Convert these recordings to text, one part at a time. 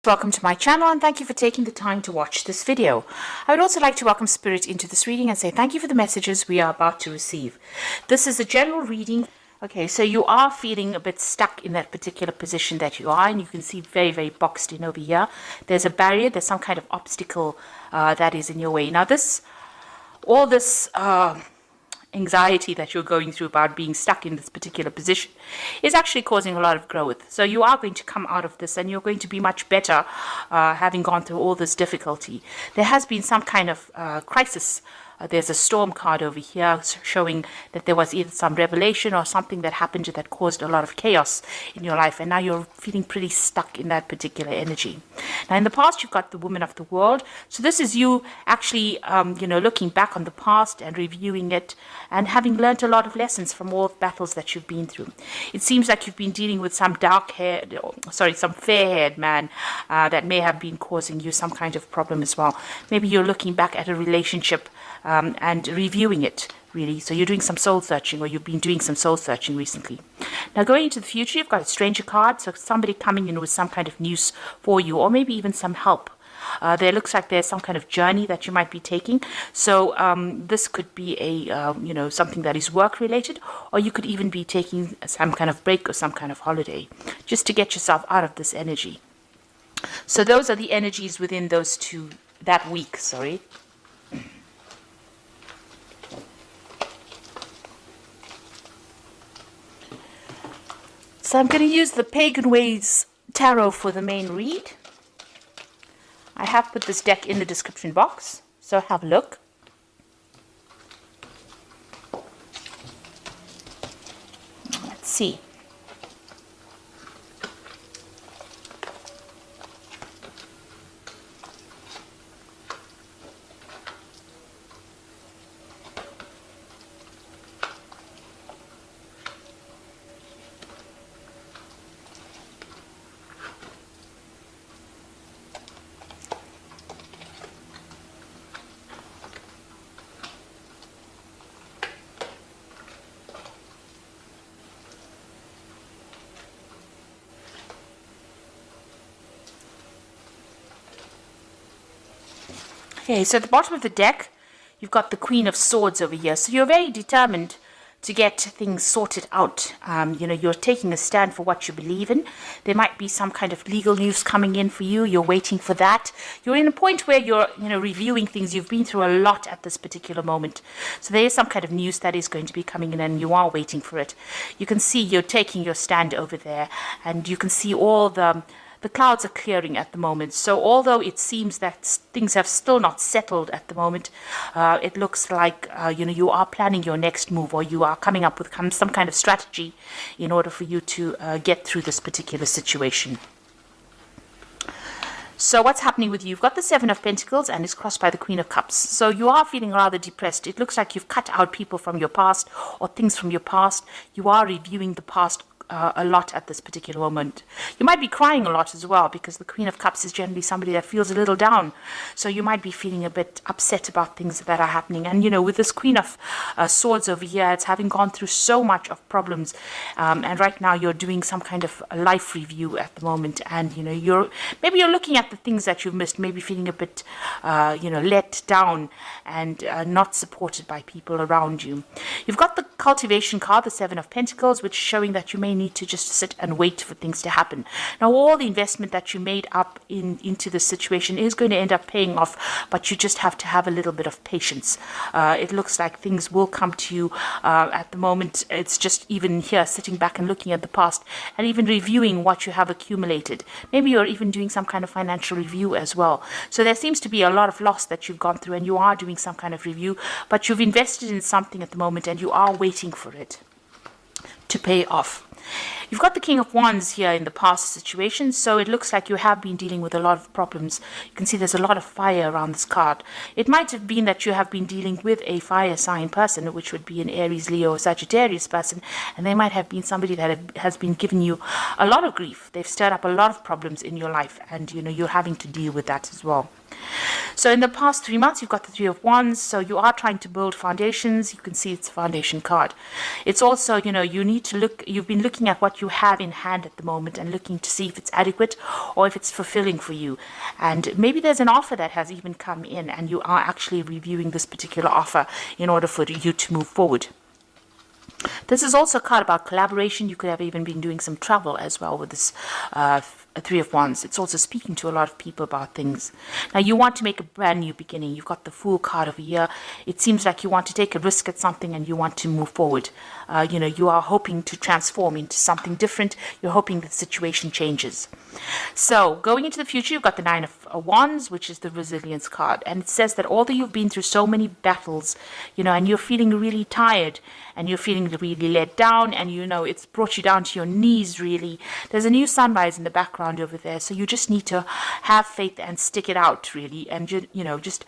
Welcome to my channel and thank you for taking the time to watch this video. I would also like to welcome Spirit into this reading and say thank you for the messages we are about to receive. This is a general reading. Okay, so you are feeling a bit stuck in that particular position that you are, and you can see very boxed in over here. There's a barrier, there's some kind of obstacle that is in your way. Now all this anxiety that you're going through about being stuck in this particular position is actually causing a lot of growth. So you are going to come out of this and you're going to be much better having gone through all this difficulty. There has been some kind of crisis. There's a storm card over here showing that there was either some revelation or something that happened that caused a lot of chaos in your life, and now you're feeling pretty stuck in that particular energy. Now in the past you've got the Woman of the World, so this is you actually looking back on the past and reviewing it and having learned a lot of lessons from all the battles that you've been through. It seems like you've been dealing with some some fair-haired man that may have been causing you some kind of problem as well. Maybe you're looking back at a relationship and reviewing it, really. So you're doing some soul searching, or you've been doing some soul searching recently. Now going into the future, you've got a stranger card, so somebody coming in with some kind of news for you, or maybe even some help. There looks like there's some kind of journey that you might be taking. So this could be a something that is work related, or you could even be taking some kind of break or some kind of holiday just to get yourself out of this energy. So those are the energies within that week. So I'm going to use the Pagan Ways Tarot for the main read. I have put this deck in the description box, so have a look. Let's see. Okay, so at the bottom of the deck, you've got the Queen of Swords over here. So you're very determined to get things sorted out. You're taking a stand for what you believe in. There might be some kind of legal news coming in for you. You're waiting for that. You're in a point where you're, reviewing things. You've been through a lot at this particular moment. So there is some kind of news that is going to be coming in, and you are waiting for it. You can see you're taking your stand over there, and you can see all the clouds are clearing at the moment. So although it seems that things have still not settled at the moment, it looks like you are planning your next move, or you are coming up with some kind of strategy in order for you to get through this particular situation. So what's happening with you? You've got the Seven of Pentacles and it's crossed by the Queen of Cups. So you are feeling rather depressed. It looks like you've cut out people from your past or things from your past. You are reviewing the past a lot at this particular moment. You might be crying a lot as well, because the Queen of Cups is generally somebody that feels a little down. So you might be feeling a bit upset about things that are happening. And with this Queen of Swords over here, it's having gone through so much of problems, and right now you're doing some kind of a life review at the moment, and maybe you're looking at the things that you've missed, maybe feeling a bit let down and not supported by people around you. You've got the Cultivation card, the Seven of Pentacles, which is showing that you may need to just sit and wait for things to happen. Now all the investment that you made up into this situation is going to end up paying off, but you just have to have a little bit of patience. It looks like things will come to you. At the moment it's just even here sitting back and looking at the past and even reviewing what you have accumulated. Maybe you're even doing some kind of financial review as well. So there seems to be a lot of loss that you've gone through, and you are doing some kind of review, but you've invested in something at the moment and you are waiting for it to pay off. You've got the King of Wands here in the past situation, so it looks like you have been dealing with a lot of problems. You can see there's a lot of fire around this card. It might have been that you have been dealing with a fire sign person, which would be an Aries, Leo, or Sagittarius person, and they might have been somebody that has been giving you a lot of grief. They've stirred up a lot of problems in your life, and you're having to deal with that as well. So in the past 3 months, you've got the Three of Wands. So you are trying to build foundations. You can see it's a foundation card. It's also, you need to look, you've been looking at what you have in hand at the moment and looking to see if it's adequate or if it's fulfilling for you. And maybe there's an offer that has even come in and you are actually reviewing this particular offer in order for you to move forward. This is also a card about collaboration. You could have even been doing some travel as well with this Three of Wands. It's also speaking to a lot of people about things. Now, you want to make a brand new beginning. You've got the Fool card over here. It seems like you want to take a risk at something and you want to move forward. You are hoping to transform into something different. You're hoping the situation changes. So, going into the future, you've got the Nine of Wands, which is the resilience card. And it says that although you've been through so many battles, and you're feeling really tired and you're feeling really let down and, it's brought you down to your knees, really. There's a new sunrise in the background over there, so you just need to have faith and stick it out, really, and just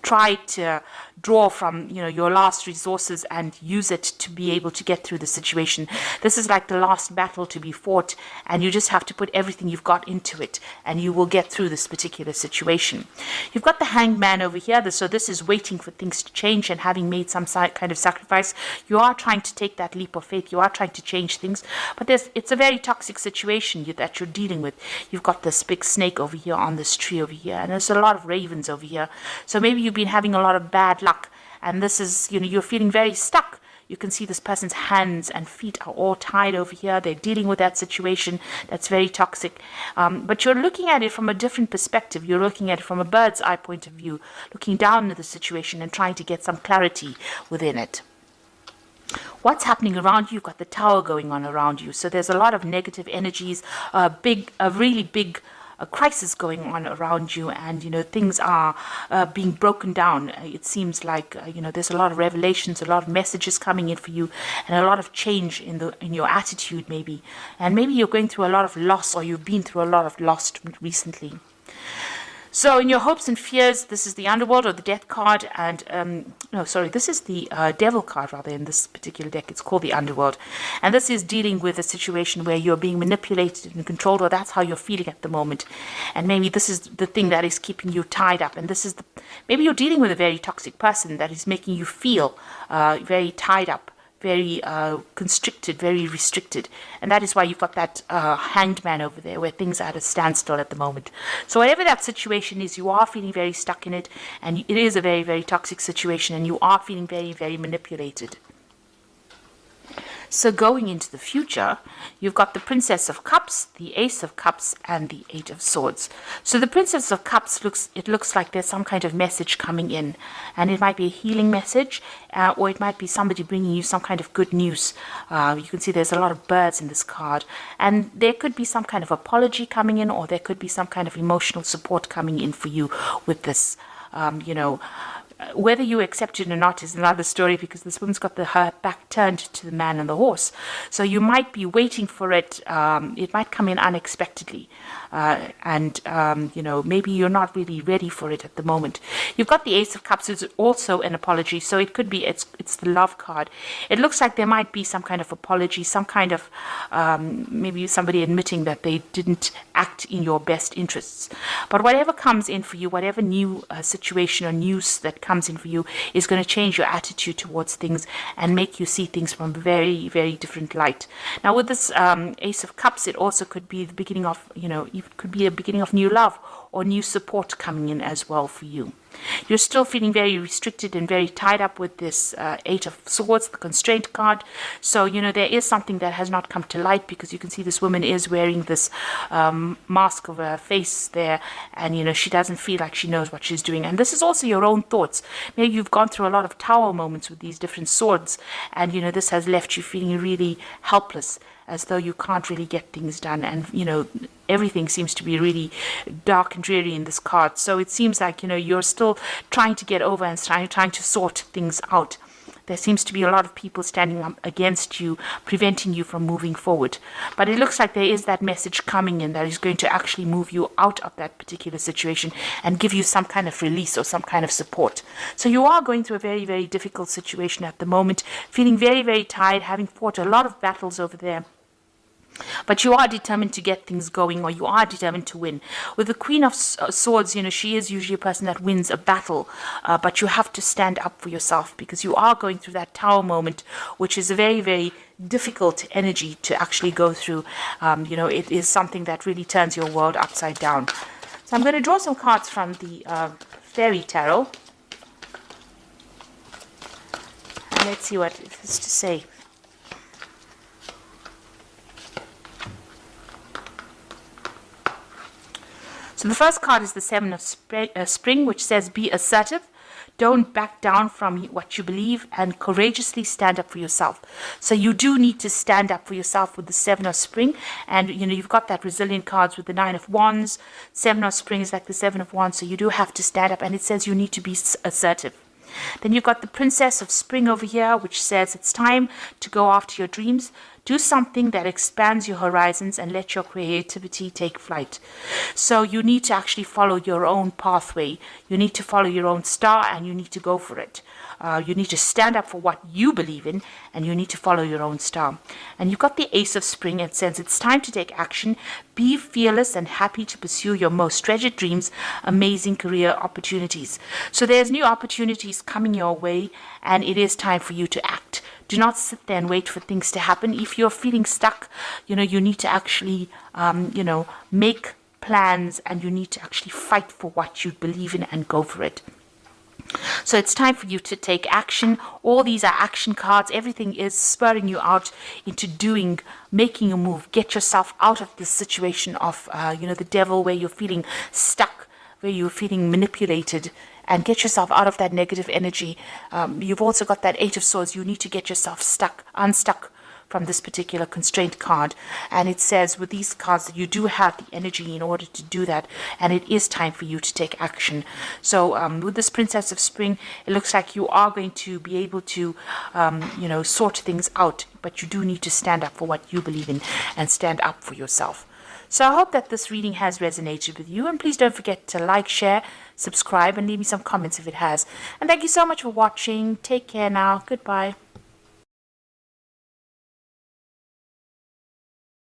try to draw from your last resources and use it to be able to get through the situation. This is like the last battle to be fought, and you just have to put everything you've got into it, and you will get through this particular situation. You've got the Hanged Man over here, so this is waiting for things to change, and having made some kind of sacrifice, you are trying to take that leap of faith. You are trying to change things, but it's a very toxic situation that you're dealing with. You've got this big snake over here on this tree over here, and there's a lot of ravens over here. So maybe you've been having a lot of bad luck, and this is, you're feeling very stuck. You can see this person's hands and feet are all tied over here. They're dealing with that situation that's very toxic. But you're looking at it from a different perspective. You're looking at it from a bird's eye point of view, looking down at the situation and trying to get some clarity within it. What's happening around you? You've got the Tower going on around you. So there's a lot of negative energies, a really big crisis going on around you, and things are being broken down. It seems like there's a lot of revelations, a lot of messages coming in for you, and a lot of change in your attitude, maybe. And maybe you're going through a lot of loss, or you've been through a lot of loss recently. So in your hopes and fears, this is the Underworld or the Death card, and this is the Devil card rather in this particular deck. It's called the Underworld, and this is dealing with a situation where you're being manipulated and controlled, or that's how you're feeling at the moment. And maybe this is the thing that is keeping you tied up, and this is maybe you're dealing with a very toxic person that is making you feel very tied up, very constricted, very restricted. And that is why you've got that Hanged Man over there, where things are at a standstill at the moment. So whatever that situation is, you are feeling very stuck in it, and it is a very, very toxic situation, and you are feeling very, very manipulated. So going into the future, you've got the Princess of Cups, the Ace of Cups, and the Eight of Swords. So the Princess of Cups looks like there's some kind of message coming in, and it might be a healing message, or it might be somebody bringing you some kind of good news. You can see there's a lot of birds in this card, and there could be some kind of apology coming in, or there could be some kind of emotional support coming in for you with this, Whether you accept it or not is another story, because this woman's got her back turned to the man and the horse. So you might be waiting for it. It might come in unexpectedly. Maybe you're not really ready for it at the moment. You've got the Ace of Cups, which is also an apology. So it could be, it's the Love card. It looks like there might be some kind of apology, some kind of, maybe somebody admitting that they didn't act in your best interests. But whatever comes in for you, whatever new situation or news that comes in for you is going to change your attitude towards things and make you see things from a very, very different light. Now with this Ace of Cups, it also could be the beginning of, it could be a beginning of new love or new support coming in as well for you. You're still feeling very restricted and very tied up with this Eight of Swords, the constraint card. So, there is something that has not come to light, because you can see this woman is wearing this mask over her face there, and, she doesn't feel like she knows what she's doing. And this is also your own thoughts. Maybe you've gone through a lot of tower moments with these different swords, and, this has left you feeling really helpless, as though you can't really get things done, and everything seems to be really dark and dreary in this card. So it seems like you're still trying to get over and trying to sort things out. There seems to be a lot of people standing up against you, preventing you from moving forward. But it looks like there is that message coming in that is going to actually move you out of that particular situation and give you some kind of release or some kind of support. So you are going through a very, very difficult situation at the moment, feeling very, very tired, having fought a lot of battles over there. But you are determined to get things going, or you are determined to win. With the Queen of Swords, she is usually a person that wins a battle, but you have to stand up for yourself, because you are going through that tower moment, which is a very, very difficult energy to actually go through. It is something that really turns your world upside down. So I'm going to draw some cards from the Fairy Tarot. And let's see what it has to say. So the first card is the Seven of Spring, which says be assertive. Don't back down from what you believe, and courageously stand up for yourself. So you do need to stand up for yourself with the Seven of Spring. And, you've got that resilient cards with the Nine of Wands. Seven of Spring is like the Seven of Wands. So you do have to stand up, and it says you need to be assertive. Then you've got the Princess of Spring over here, which says it's time to go after your dreams. Do something that expands your horizons and let your creativity take flight. So you need to actually follow your own pathway. You need to follow your own star, and you need to go for it. You need to stand up for what you believe in, and you need to follow your own star. And you've got the Ace of Spring. It says it's time to take action. Be fearless and happy to pursue your most treasured dreams, amazing career opportunities. So there's new opportunities coming your way, and it is time for you to act. Do not sit there and wait for things to happen. If you're feeling stuck, you need to actually, make plans, and you need to actually fight for what you believe in and go for it. So it's time for you to take action. All these are action cards. Everything is spurring you out into making a move. Get yourself out of this situation of, the devil, where you're feeling stuck, where you're feeling manipulated, and get yourself out of that negative energy. You've also got that Eight of Swords. You need to get yourself unstuck from this particular constraint card. And it says with these cards that you do have the energy in order to do that, and it is time for you to take action. So with this Princess of Spring, it looks like you are going to be able to sort things out, but you do need to stand up for what you believe in and stand up for yourself. So I hope that this reading has resonated with you, and please don't forget to like, share, subscribe, and leave me some comments if it has. And thank you so much for watching. Take care now. Goodbye.